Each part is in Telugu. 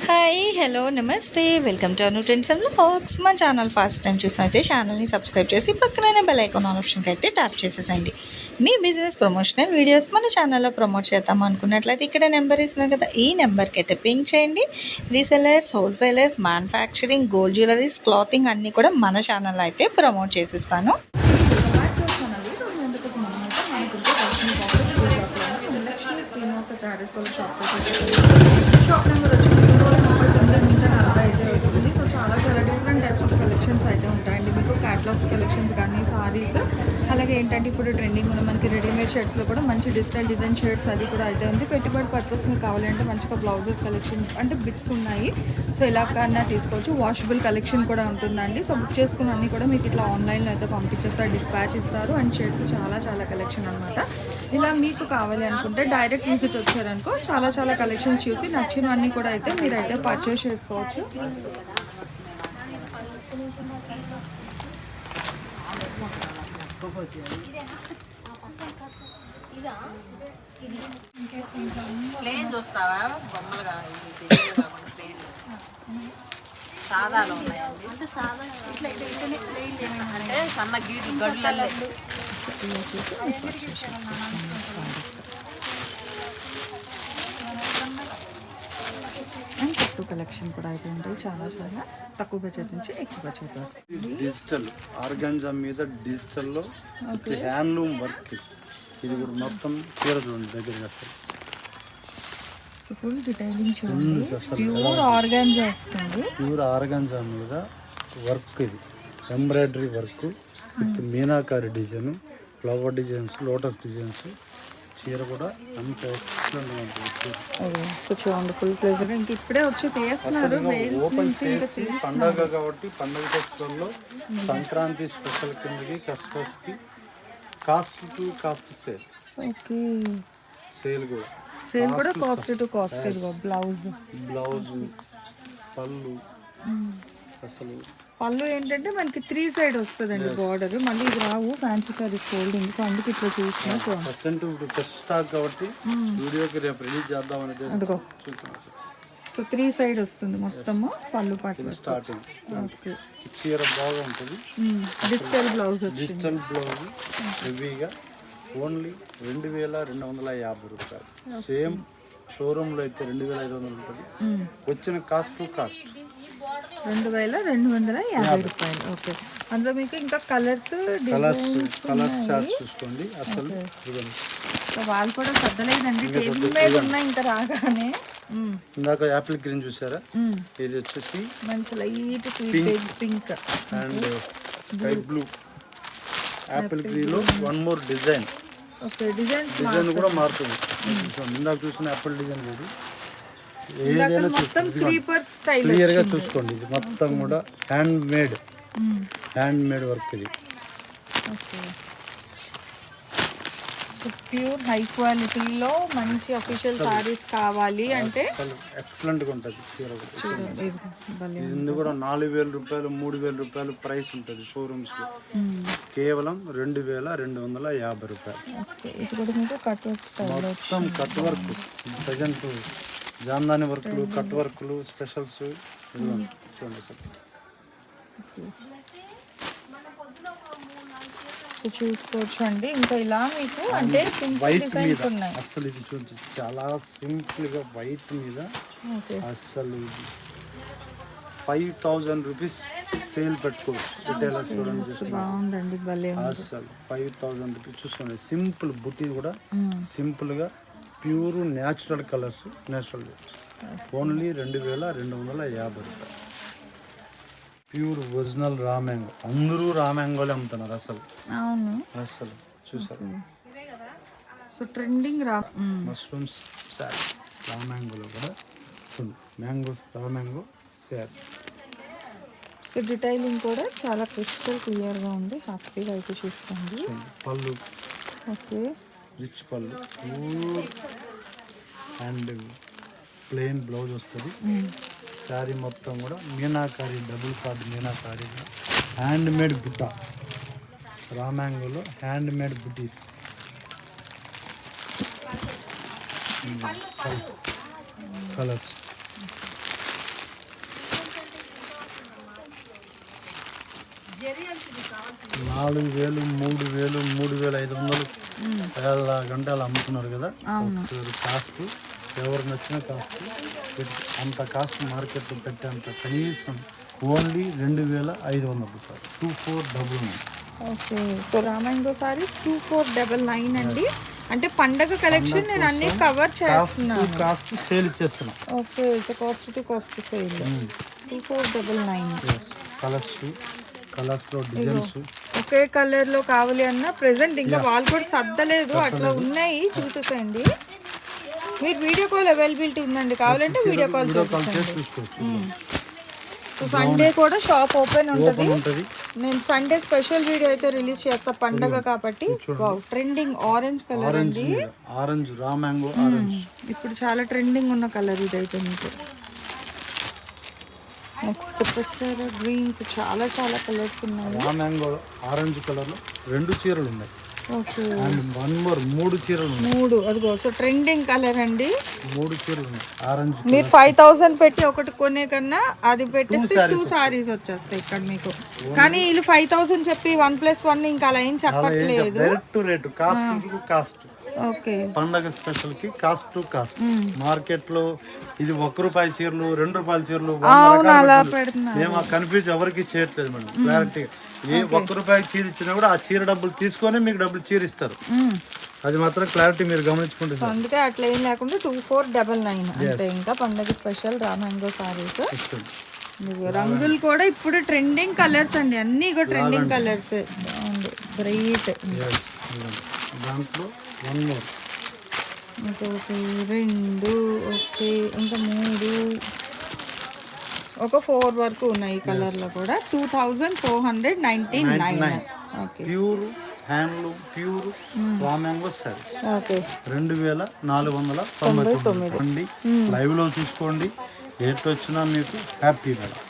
హాయ్ హలో నమస్తే welcome to Anu trends and vlogs. మా ఛానల్ ఫస్ట్ టైం చూసినైతే ఛానల్ని సబ్స్క్రైబ్ చేసి పక్కనే బెల్ ఐకాన్ ఆప్షన్కి అయితే ట్యాప్ చేసేసండి. మీ బిజినెస్ ప్రమోషనల్ వీడియోస్ మన ఛానల్లో ప్రమోట్ చేద్దాం అనుకున్నట్లయితే ఇక్కడ నెంబర్ ఇస్తున్నాం కదా, ఈ నెంబర్కి అయితే పింక్ చేయండి. Resellers, wholesalers, manufacturing, gold jewelleries, clothing అన్నీ కూడా మన ఛానల్లో అయితే ప్రమోట్ చేసిస్తాను. షాప్ నెంబర్ వచ్చి 940 అయితే వస్తుంది. సో చాలా డిఫరెంట్ టైప్స్ ఆఫ్ కలెక్షన్స్ అయితే ఉంటాయండి. మీకు క్యాటలాగ్స్ కలెక్షన్స్ కానీ సారీస్, అలాగే ఏంటంటే ఇప్పుడు ట్రెండింగ్ ఉన్న మనకి రెడీమేడ్ షర్ట్స్లో కూడా మంచి డిజిటల్ డిజైన్ షర్ట్స్ అది కూడా అయితే ఉంది. పెట్టుబడి పర్పస్ మీకు కావాలంటే మంచిగా బ్లౌజెస్ కలెక్షన్ అంటే బిట్స్ ఉన్నాయి. సో ఇలా కన్నా తీసుకోవచ్చు. వాషబుల్ కలెక్షన్ కూడా ఉంటుందండి. సో బుక్ చేసుకున్న అన్నీ కూడా మీకు ఇట్లా ఆన్లైన్లో అయితే పంపించేస్తారు, డిస్పాచ్ ఇస్తారు. అండ్ షర్ట్స్ చాలా కలెక్షన్ అనమాట. ఇలా మీకు కావాలి అనుకుంటే డైరెక్ట్ విజిట్ వచ్చారనుకో చాలా కలెక్షన్స్ చూసి నచ్చినవన్నీ కూడా అయితే మీరైతే పర్చేస్ చేసుకోవచ్చు. సాదాలు ఉన్నాయండి. అంటే సన్న గీట్లు గడులలో అండ్ పట్టు కలెక్షన్ కూడా అయితే ఉంటాయి. చాలా తక్కువ బడ్జెట్ నుంచి ఎక్కువ బడ్జెట్. డిజిటల్ ఆర్గాంజా మీద డిజిటల్లో హ్యాండ్లూమ్ వర్క్. ఇది కూడా మొత్తం చీర చూడండి దగ్గరగా అసలు. సో ఫుల్ డీటెయిలింగ్ చూడండి. ప్యూర్ ఆర్గాంజా వస్తుంది. ప్యూర్ ఆర్గాంజా మీద వర్క్, ఇది embroidery work with meenakari design, flower designs, lotus designs. చీర కూడా అంత ఎక్సలెంట్గా ఉంటుంది. సో చూడండి ఫుల్ ప్లేస్. ఇంక ఇప్పుడే వచ్చి తీస్తున్నారు. ఓపెన్ చేసి పండగ కాబట్టి పండగ ఫెస్టివల్లో సంక్రాంతి స్పెషల్ కిందకి కస్టమర్స్కి cost to cost sale. Okay, sale కూడా కాస్ట్ టు కాస్ట్. బ్లౌజ్ పళ్ళు అసలు పళ్ళు ఏంటంటే మనకి 3 సైడ్ వస్తుందండి బార్డర్. మళ్ళీ ఇది రావు ఫ్యాన్సీ సారీస్ ఫోల్డింగ్. సో అందుకు ఇట్లా చూసినా ఇప్పుడు ఫస్ట్ స్టాక్ కాబట్టి వీడియోకి రేపు రిలీజ్ చేద్దాం అనేది. అదిగో సో 3 సైడ్ వస్తుంది మొత్తము పళ్ళు పాటు స్టార్టింగ్. చీర బాగా ఉంటుంది. డిజిటల్ బ్లౌజ్ డిజిటల్ బ్లౌజ్ హెవీగా ఓన్లీ 2250 రూపాయలు. సేమ్ షోరూంలో అయితే 2500 ఉంటుంది. వచ్చిన కాస్ట్ టు కాస్ట్ 2250 రూపాయలు. ఓకే, అందులో మీకు ఇంకా కలర్స్ చార్ట్ చూసుకోండి. అసలు వాళ్ళు కూడా సర్దలేదండి, టేబుల్ మీద ఉన్నాయి ఇంకా రాగానే. ఇందాక యాపిల్ గ్రీన్ చూసారా, ఇది వచ్చేసి మంచి light sweet pink and sky blue. Apple green లో one more design. Okay, design కూడా మారుతుంది. ఇందాక చూసిన యాపిల్ డిజైన్ లేదు, ఏదైనా క్లియర్ గా చూసుకోండి. ఇది మొత్తం కూడా హ్యాండ్ మేడ్ వర్క్. ఇది ప్యూర్ హై క్వాలిటీలో మంచి అఫీషియల్ సారీస్ కావాలి అంటే ఎక్సలెంట్ గా ఉంటుంది చీర. ఇది కూడా 4000 రూపాయలు 3000 రూపాయలు ప్రైస్ ఉంటుంది షోరూమ్స్ లో. కేవలం 2250 రూపాయలు. మొత్తం కట్ వర్క్, ప్రజెంట్ జామ్దాని వర్క్లు, కట్ వర్క్లు, స్పెషల్స్ చూడండి సార్. చూసుకోవచ్చు అండి. ఇంకా ఇలా మీకు అంటే వైట్ మీద అసలు ఇది చూడండి, చాలా సింపుల్ గా వైట్ మీద అసలు 5000 రూపీస్ సేల్ పెట్టుకోవచ్చు రిటైలర్స్. బాగుందండి, భలే అసలు 5000 రూపీస్ చూసుకోండి. సింపుల్ బుట్టి కూడా సింపుల్ గా pure natural colours, natural only 2250 రూపాయలు. Pure original raw mango. అందరూ రామ్యాంగోలే అమ్ముతున్నారు అసలు. అసలు చూసారు. సో ట్రెండింగ్ మష్రూమ్స్ శారీ రామ్యాంగోలో కూడా చూడండి. రామ్యాంగో శారీ. సో డీటెయిలింగ్ కూడా చాలా క్రిస్టల్ క్లియర్గా ఉంది. హ్యాపీగా అయితే చూసుకోండి. పళ్ళు ఓకే, రిచ్ పళ్ళు అండ్ ప్లెయిన్ బ్లౌజ్ వస్తుంది. శారీ మొత్తం కూడా meenakari, double card meenakari, hand made బుట్ట. రామ్యాంగోలో హ్యాండ్ మేడ్ బుటీస్. కలర్స్ 4000, 3000, 3500 వేల గంటలు అమ్ముతున్నారు కదా. కాస్ట్ ఎవరు నచ్చిన కాస్ట్ అంత కాస్ట్ మార్కెట్లో పెట్టేంత కనీసం ఓన్లీ 2500 రూపాయలు. 2499. ఓకే, సో రామాంగో సారీస్ 2499 అండి. అంటే పండగ కలెక్షన్ నేను అన్ని కవర్ చేస్తున్నాను. కాస్ట్ సేల్ ఇచ్చేస్తున్నాం. Okay, so cost to cost sale 2499. కలర్స్లో డిజైన్స్ ఒకే కలర్ లో కావాలి అన్న ప్రెసెంట్ ఇంకా వాళ్ళు కూడా సర్దలేదు, అట్లా ఉన్నాయి, చూసేసేయండి. మీరు వీడియో కాల్ అవైలబిలిటీ ఉందండి, కావాలంటే వీడియో కాల్ చూసుకోవచ్చు. సో సండే కూడా షాప్ ఓపెన్ ఉంటుంది. నేను సండే స్పెషల్ వీడియో అయితే రిలీజ్ చేస్తా పండగ కాబట్టి. ట్రెండింగ్ ఆరెంజ్ కలర్ అండి, ఆరెంజ్ రా మ్యాంగో ఆరెంజ్ ఇప్పుడు చాలా ట్రెండింగ్ ఉన్న కలర్ ఇదైతే మీకు. నెక్స్ట్ పెసర గ్రీన్స్, చాలా చాలా కలర్స్ ఉన్నాయి. రా మ్యాంగో ఆరెంజ్ కలర్ లో 2 చీరలు ఉన్నాయి. ఓకే, అండ్ 3 చీరలు ఉన్నాయి. 3 అదిగో, సో ట్రెండింగ్ కలర్ అండి. 3 చీరలు ఉన్నాయి ఆరెంజ్. మీరు 5000 పెట్టి ఒకటి కొనే కన్నా అది పెట్టేస్తే 2 సారీస్ వచ్చేస్తాయి ఇక్కడ మీకు. కానీ వీళ్ళు 5000 చెప్పి 1+1 ఇంకా అలా ఏం చెప్పట్లేదు. Direct rate, cost to cost. Okay, పండగ స్పెషల్ కి కాస్ట్ టు కాస్ట్. మార్కెట్ లో ఇది ₹1 చీరలు, ₹2 చీరలు, అలా పెడుతున్నారు. మేము ఆ కన్ఫ్యూజ్ ఎవరికి చేయట్లేదు మేడం. క్లారిటీ ఏ ₹1 చీర ఇచ్చినా కూడా ఆ చీర డబ్బులు తీసుకొని మీకు డబ్బులు చీర ఇస్తారు. అది మాత్రం క్లారిటీ మీరు గమనించుకుంటే. సో అందుకే అట్లా ఏం లేకుండా 2499 అంటే ఇంకా పండగ స్పెషల్ రా మ్యాంగో సారీస్. రంగులు కూడా ఇప్పుడు ట్రెండింగ్ కలర్స్ అండి, అన్ని కూడా ట్రెండింగ్ కలర్స్. బాగుంది, బ్రైట్. దాంట్లో 1 more, ఇంకొకటి 2, ఓకే, ఇంకా 3, ఒక 4 వరకు ఉన్నాయి ఈ కలర్ లో కూడా. 2499. Okay, pure handloom pure raw mango sari. Okay, 2499 అండి. లైవ్ లో చూసుకోండి, రేట్ వచ్చినా మీకు హ్యాపీ మేడం.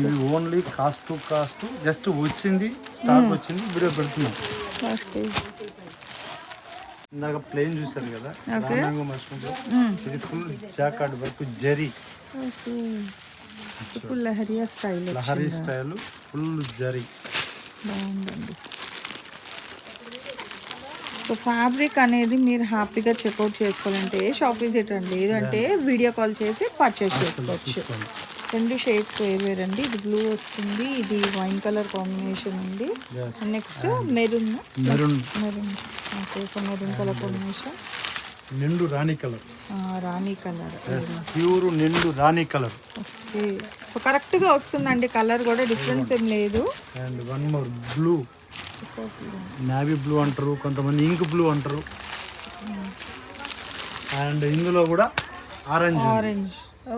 ఇవి only cost to cost. Just వచ్చింది, స్టాక్ వచ్చింది, వీడియో పెడుతున్నాం. ఇందాక ప్లేన్ చూసారు కదా రా మ్యాంగో మష్రూమ్, ఇది full jacquard work zari. Full lahariya style, lahari style, full zari. బాగుందండి. సో ఫ్యాబ్రిక్ అనేది మీరు హ్యాపీగా చెక్అవుట్ చేసుకోవాలంటే షాప్ విజిట్ అండి, లేదంటే వీడియో కాల్ చేసి పర్చేస్ చేసుకోవచ్చు. 2 షేడ్స్ వేరండి. ఇది బ్లూ వస్తుంది, ఇది వైన్ కలర్ కాంబినేషన్ ఉంది. Next maroon. Okay, so maroon colour combination. నిండు రాణి కలర్. రాణి కలర్, ప్యూర్ నిండు రాణి కలర్. ఓకే, సో కరెక్ట్గా వస్తుందండి, కలర్ కూడా డిఫరెన్స్ ఏం లేదు. And 1 more blue, navy blue అంటారు కొంతమంది, ఇంక్ బ్లూ అంటారు. అండ్ ఇందులో కూడా ఆరెంజ్.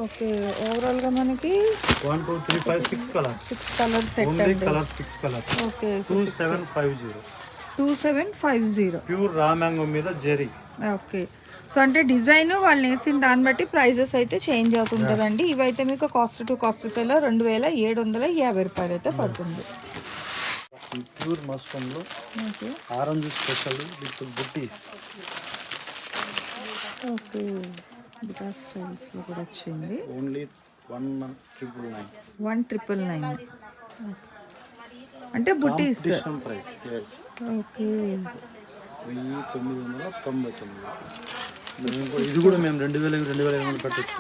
ఓకే, ఓవరాల్ గా మనకి 1 2 3 5 6 colours. 6 colours set only colour 6 colours. Okay, 2750 pure raw mango మీద జెరీ. ఓకే, సో అంటే డిజైన్ వాళ్ళు వేసిన దాన్ని బట్టి ప్రైజెస్ అయితే చేంజ్ అవుతుంటుందండి. ఇవైతే మీకు కాస్ట్ టు కాస్ట్ సేల్ 2750 రూపాయలు అయితే పడుతుంది. ప్యూర్ మష్రూమ్ లో ఆరెంజ్ స్పెషల్ విత్ బుట్టీస్. ఓకే, బికాస్ స్టైల్స్ లో కూడా వచ్చింది. ఓన్లీ 1999. 1999 అంటే బుట్టీస్ ప్రైస్. ఓకే, 1999. ఇది కూడా మేము 2000 పెట్టచ్చు,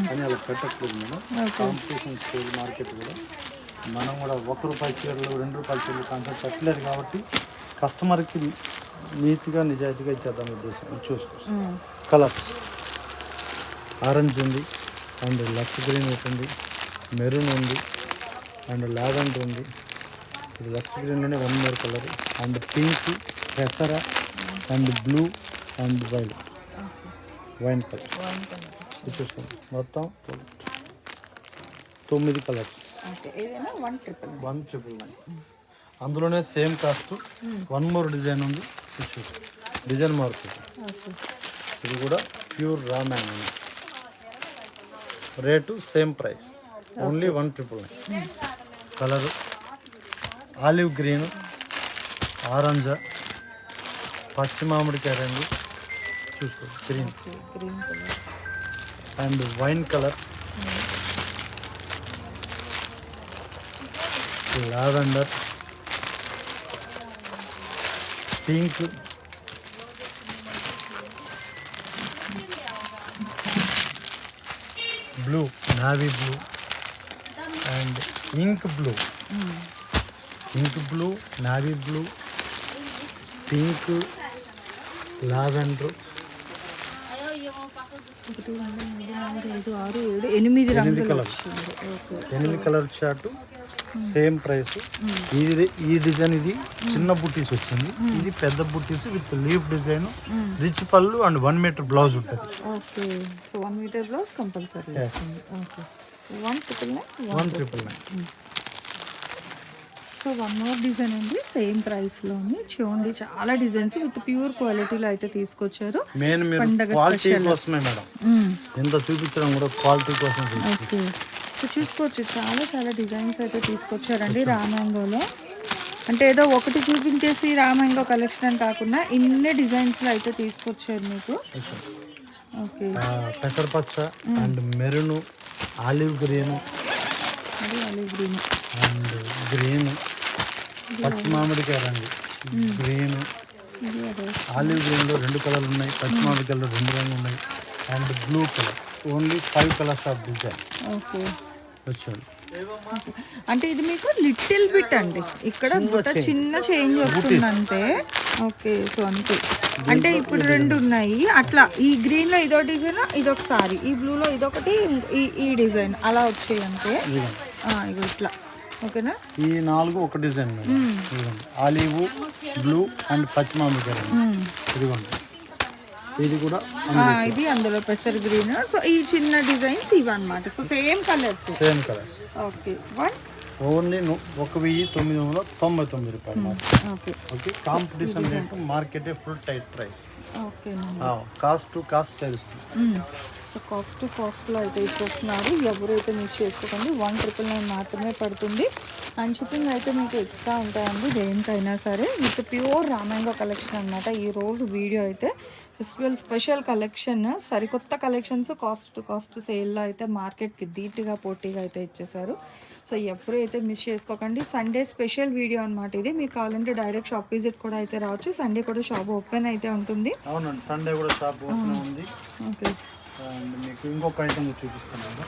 కానీ అలా పెట్టట్లేదు మేము. కాంపిటీషన్ స్టేజ్ మార్కెట్ కూడా మనం కూడా ₹1 చీరలు, ₹2 చీరలు కాన్సెప్ట్ పెట్టలేదు కాబట్టి కస్టమర్కి నీతిగా నిజాయితీగా ఇచ్చేద్దాం ఉద్దేశం. చూసుకోవచ్చు కలర్స్. ఆరెంజ్ ఉంది, అండ్ లక్స్ గ్రీన్ ఉంది, మెరూన్ ఉంది, అండ్ లావెండర్ ఉంది. ఇది లక్స్ గ్రీన్లోనే 1 more కలర్, అండ్ పింక్, పెసర, and blue, and wine colour. చూసుకోండి, మొత్తం 9 కలర్స్. 1999. అందులోనే సేమ్ కాస్ట్ 1 more డిజైన్ ఉంది. డిజైన్ మారుతుంది. ఇది కూడా pure raw mango, rate same price, only 1999. Colour olive green, orange, పచ్చి మామిడికాయ రంగు, చూసుకో green, and wine colour, lavender, pink, blue, navy blue and ink blue, navy blue, pink, lavender, 1 2 3 4 5 6 7 8 రంగులు colour, okay 8 colour chart. Same price. ఈ డిజైన్ ఇది చిన్న బుట్టీస్ వచ్చింది, ఇది పెద్ద బుట్టీస్ విత్ లీఫ్ డిజైన్, రిచ్ పళ్ళు అండ్ 1 మీటర్ బ్లౌజ్ ఉంటుంది. Okay so 1 metre blouse compulsory వస్తుంది. ఓకే 199 199. సో 1 మోర్ డిజైన్ ఉంది సేమ్ ప్రైస్ లోని. చూడండి చాలా డిజైన్స్ విత్ ప్యూర్ క్వాలిటీలో అయితే తీసుకొచ్చారు. మెయిన్ మీరు క్వాలిటీ కోసమే మేడం, ఎంత చూపించడం కూడా క్వాలిటీ కోసం. ఓకే సో చూసుకోవచ్చు చాలా డిజైన్స్ అయితే తీసుకొచ్చారండి రామాంగోలో. అంటే ఏదో ఒకటి చూపించేసి రామాంగో కలెక్షన్ అని కాకుండా ఇన్ని డిజైన్స్లో అయితే తీసుకొచ్చారు మీకు. ఓకే పెసరపచ్చ అండ్ మెరూన్, ఆలివ్ గ్రీన్, అది ఆలివ్ గ్రీన్ అండ్ గ్రీన్, పచ్చి మామిడికాయ రంగు గ్రీన్, ఇది అదే ఆలివ్ గ్రీన్లో 2 కలర్లు ఉన్నాయి, పచ్చి మామిడికాయలో 2 రంగులు ఉన్నాయి and blue colour. Only 5 colours of design okay వచ్చాడు. అంటే ఇది మీకు లిటిల్ బిట్ అండి, ఇక్కడ బుట్ట చిన్న చేంజ్ వస్తుంది అంతే. ఓకే సో అంతే. అంటే ఇప్పుడు 2 ఉన్నాయి అట్లా, ఈ గ్రీన్ లో ఇదో డిజైన్, ఇదొకసారి ఈ బ్లూ లో ఇదొకటి, ఈ డిజైన్ అలా వచ్చాయి అంతే. ఇగో ఇట్లా ఓకేనా. ఈ 4 ఒక డిజైన్ ఇదిగోండి, ఆలివ్, బ్లూ అండ్ పచ్చి మామిడికాయ ఇదిగోండి. ఇది కూడా ఇది అందులో పెసర్ గ్రీన్. సో ఈ చిన్న డిజైన్స్ ఇవి అన్నమాట. So same colours. Okay only 1999 రూపాయలు. Okay okay competition rate, market full tight price. Okay cost to cost sales. So కాస్ట్లో అయితే ఇచ్చేస్తున్నారు. ఎవరైతే మిస్ చేసుకోకండి. 199 మాత్రమే పడుతుంది. అండ్ షిప్పింగ్ అయితే మీకు ఎక్స్ట్రా ఉంటాయండి దేనికైనా సరే. విత్ ప్యూర్ రామాంగో కలెక్షన్ అనమాట. ఈరోజు వీడియో అయితే ఫెస్టివల్ స్పెషల్ కలెక్షన్, సరికొత్త కలెక్షన్స్ కాస్ట్ టు కాస్ట్ సేల్లో అయితే మార్కెట్కి ధీటుగా పోటీగా అయితే ఇచ్చేసారు. సో ఎప్పుడు అయితే మిస్ చేసుకోకండి. సండే స్పెషల్ వీడియో అనమాట ఇది. మీకు కావాలంటే డైరెక్ట్ షాప్ విజిట్ కూడా అయితే రావచ్చు. సండే కూడా షాప్ ఓపెన్ అయితే ఉంటుంది. అవునండి, సండే కూడా షాప్ ఓపెన్ ఉంది. ఓకే మీకు ఇంకొక ఐటమ్ చూపిస్తున్నాను.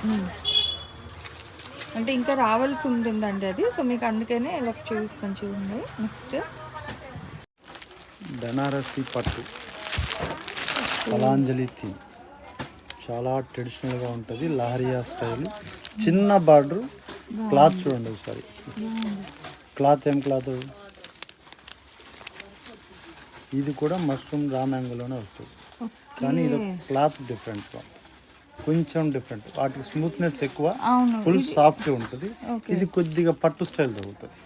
అంటే ఇంకా రావాల్సి ఉంటుందండి అది. సో మీకు అందుకనే ఇలా చూపిస్తాను చూడండి. నెక్స్ట్ బెనారసి పట్టు కలాంజలి థీమ్, చాలా ట్రెడిషనల్గా ఉంటుంది. లహరియా స్టైల్, చిన్న బార్డర్. క్లాత్ చూడండి ఒకసారి. క్లాత్ ఏం క్లాత్, ఇది కూడా మష్రూమ్ రామాంగోలోనే వస్తుంది, కానీ ఇది క్లాత్ డిఫరెంట్, కొంచెం డిఫరెంట్. వాటికి స్మూత్నెస్ ఎక్కువ, ఫుల్ సాఫ్ట్ ఉంటుంది. ఇది కొద్దిగా పట్టు స్టైల్ దొరుకుతుంది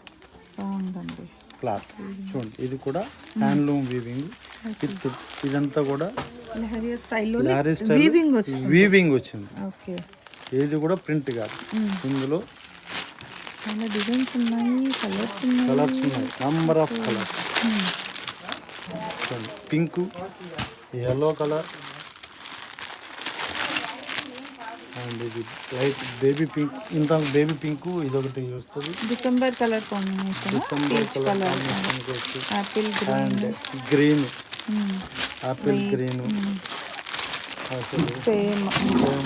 క్లాత్. చూడండి ఇది కూడా హ్యాండ్లూమ్ వీవింగ్ విత్, ఇదంతా కూడా లహరీ స్టైల్ వీవింగ్ వచ్చింది. ఏది కూడా ప్రింట్ కాదు. ఇందులో డిజైన్స్ ఉన్నాయి, కలర్స్ ఉన్నాయి, number of colours. Pink, yellow colour and ఇది లైట్ బేబీ పింక్. ఇంత బేబీ పింక్ ఇదొకటి వస్తుంది. December colour combination, apple and green, apple green same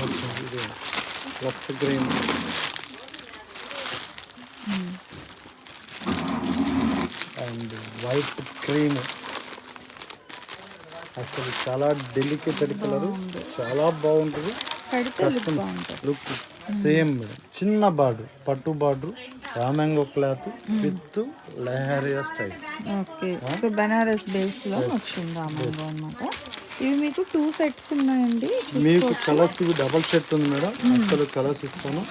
వచ్చింది. ఇది lux green and white cream. అసలు చాలా డెలికేటెడ్ కలర్, చాలా బాగుంటుంది. Look same madam. చిన్న బార్డర్, పట్టు border, raw mango cloth with lahariya style. Okay so Banaras base లో వచ్చింది రామాంగో అన్నమాట. ఇవి మీకు 2 సెట్స్ ఉన్నాయండి. మీకు కలర్స్ ఇవి డబల్ సెట్ ఉంది మేడం. అసలు కలర్స్ ఇస్తాను,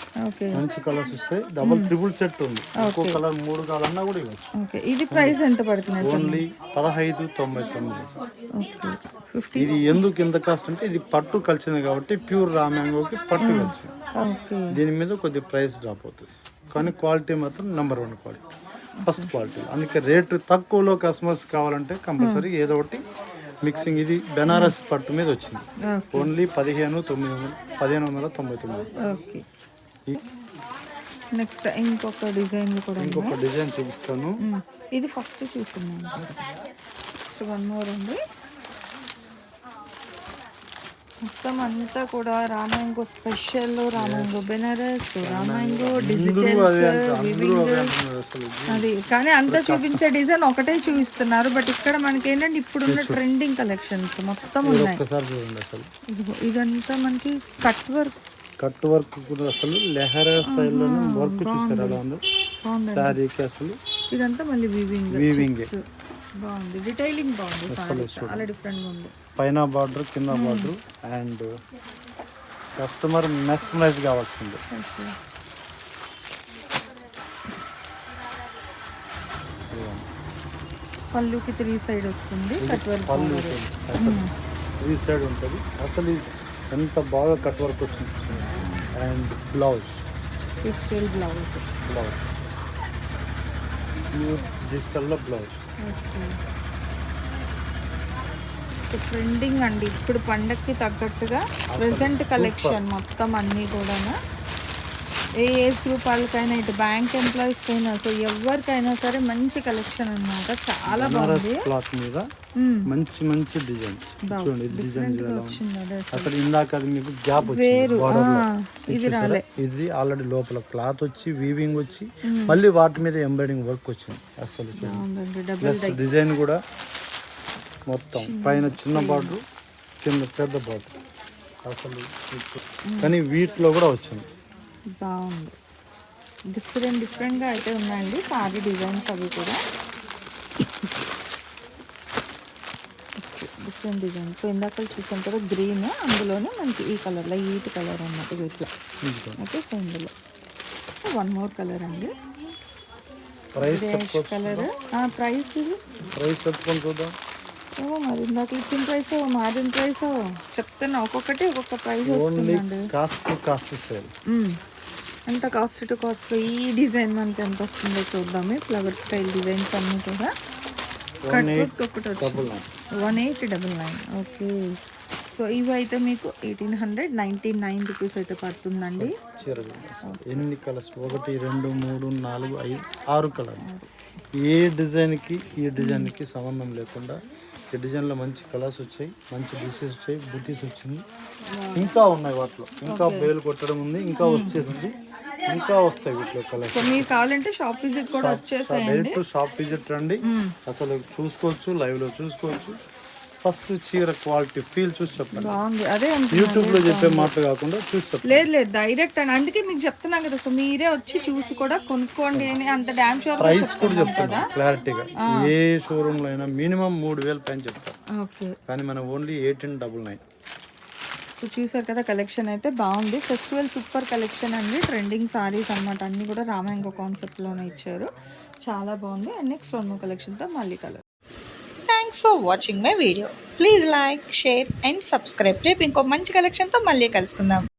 మంచి కలర్స్ వస్తాయి. డబల్ ట్రిపుల్ సెట్ ఉంది. ఒక్కో కలర్ 3 కావాలన్నా కూడా ఇవ్వచ్చు. ఓకే ఇది ప్రైస్ ఎంత పడుతుంది? ఓన్లీ 1599. ఇది ఎందుకు ఎంత కాస్ట్ అంటే ఇది పట్టు కలిసింది కాబట్టి, ప్యూర్ రామాంగోకి పట్టు కలిసింది. దీని మీద కొద్ది ప్రైస్ డ్రాప్ అవుతుంది, కానీ క్వాలిటీ మాత్రం నెంబర్ 1 క్వాలిటీ, ఫస్ట్ క్వాలిటీ. అందుకే రేటు తక్కువలో కస్టమర్స్ కావాలంటే కంపల్సరీ ఏదో ఒకటి మిక్సింగ్. ఇది బెనారస్ పట్టు మీద వచ్చింది. ఓన్లీ 1599. నెక్స్ట్ ఇంకొక డిజైన్ కూడా, ఇంకొక డిజైన్ చూపిస్తాను. ఇది ఫస్ట్ చూస్తున్నాను. నెక్స్ట్ వన్ మోర్ ఉంది. మొత్తం అంతా కూడా రామాంగో స్పెషల్, రామాంగో బెనారస్, రామాంగో డిజిటల్స్, వివింగ్ అది. కానీ అంతా చూపించే డిజైన్ ఒకటే చూపిస్తున్నారు. బట్ ఇక్కడ మనకి ఏంటంటే ఇప్పుడున్న ట్రెండింగ్ కలెక్షన్స్ మొత్తం ఉన్నాయి. ఒక్కసారి చూడండి అసలు ఇదిగో ఇదంతా మనకి కట్ వర్క్ కూడా అసలు లెహరా స్టైల్లోనే వర్క్ చూసారు ఎలా ఉందో శారీకి అసలు. ఇదంతా మళ్ళీ వీవింగ్ బాగుంది, డీటెయిలింగ్ బాగుంది, సారీ చాలా డిఫరెంట్ గా ఉంది. పైన బార్డర్ కింద బార్డర్ అండ్ కస్టమర్ మెస్మరైజ్ కావాల్సింది. పళ్ళుకి 3 సైడ్ వస్తుంది కట్ వర్క్. పళ్ళు అసలు 3 సైడ్ ఉంటుంది. అసలు ఎంత బాగా కట్ వర్క్ వచ్చింది. అండ్ బ్లౌజ్ బ్లౌజ్ ప్యూర్ డిజిటల్లో బ్లౌజ్. సో ట్రెండింగ్ అండి ఇప్పుడు పండక్కి తగ్గట్టుగా ప్రెసెంట్ కలెక్షన్ మొత్తం అన్నీ కూడా. ఏ ఏజ్ గ్రూప్ వాళ్ళకైనా, ఇటు బ్యాంక్ ఎంప్లాయీస్ కైనా, సో ఎవరికైనా సరే మంచి కలెక్షన్ అన్నమాట. చాలా బాగుంది. క్లాత్ మీద మంచి మంచి డిజైన్స్ చూడండి. ఇది డిజైన్ అసలు ఇందాక అది మీకు గ్యాప్ వచ్చింది. ఇది ఆల్రెడీ లోపల క్లాత్ వచ్చి వీవింగ్ వచ్చి మళ్ళీ వాటి మీద ఎంబ్రాయిడింగ్ వర్క్ వచ్చింది. అసలు చూడండి డిజైన్ కూడా మొత్తం పైన చిన్న బార్డర్ కింద పెద్ద బార్డర్ అసలు. కానీ వీటిలో కూడా వచ్చింది. బాగుంది, డిఫరెంట్గా అయితే ఉన్నాయండి సారీ డిజైన్స్ అవి కూడా డిఫరెంట్ డిజైన్స్. సో ఇందాక చూసాం కదా గ్రీన్, అందులోనే మనకి ఈ కలర్ లైట్ కలర్ అన్నట్టు వీటిలో. ఓకే, సో ఇందులో వన్ మోర్ కలర్ అండి, కలర్. ప్రైస్ చెప్పుకొని చూద్దాం. మరి ఇందాక ఇచ్చిన ప్రైస్ మారిన ప్రైస్ చెప్తున్నా, ఒక్కొక్కటి ఒక్కొక్క ప్రైస్ వస్తుందండి. ఎంత కాస్ట్ టు కాస్ట్. ఈ డిజైన్ మనకి ఎంత వస్తుందో చూద్దాము. ఫ్లవర్ స్టైల్ డిజైన్స్ అన్నీ కూడా కట్ వర్క్ ఒకటి వచ్చింది 1899. ఓకే, సో ఇవి అయితే మీకు 1899 రూపీస్ అయితే పడుతుందండి. ఎన్ని కలర్స్? 1 2 3 4 5 6 కలర్. ఏ డిజైన్కి ఈ డిజైన్కి సంబంధం లేకుండా ఈ డిజైన్లో మంచి కలర్స్ వచ్చాయి, మంచి డిజైన్స్ వచ్చాయి, బుటీస్ వచ్చింది. ఇంకా ఉన్నాయి వాటిలో, ఇంకా బేలు కొట్టడం ఉంది, ఇంకా వచ్చేది, ఇంకా వస్తాయి వీటిలో కలర్స్. సో మీకు కావాలంటే షాప్ విజిట్ కూడా వచ్చేసేయండి. డైరెక్ట్ షాప్ విజిట్ రండి, అసలు చూసుకోవచ్చు, లైవ్ లో చూసుకోవచ్చు. ఫస్ట్ చీర క్వాలిటీ ఫీల్ చూసి చెప్పండి. బాగుంది, అదే యూట్యూబ్ లో చెప్పే మాటలు కాకుండా చూసి చెప్పండి. లేదు డైరెక్ట్ అని, అందుకే మీకు చెప్తున్నాం కదా. సో మీరే వచ్చి చూసి కూడా కొనుక్కోండి అని అంత డామ్ షూర్. ప్రైస్ కూడా చెప్తాను క్లారిటీగా. ఏ షోరూమ్ లో అయినా మినిమం 3000 పైన చెప్తారు. ఓకే, కానీ మనం ఓన్లీ 1899. సో చూసారు కదా, కలెక్షన్ అయితే బాగుంది. ఫెస్టివల్ సూపర్ కలెక్షన్ అండి, ట్రెండింగ్ సారీస్ అన్నమాట. అన్ని కూడా రామాంగో కాన్సెప్ట్లోనే ఇచ్చారు, చాలా బాగుంది. అండ్ నెక్స్ట్ వన్ మోర్ కలెక్షన్తో మళ్ళీ colour. Thanks for watching my video. Please like, share and subscribe. రేపు ఇంకో మంచి కలెక్షన్తో మళ్ళీ కలుసుకుందాం.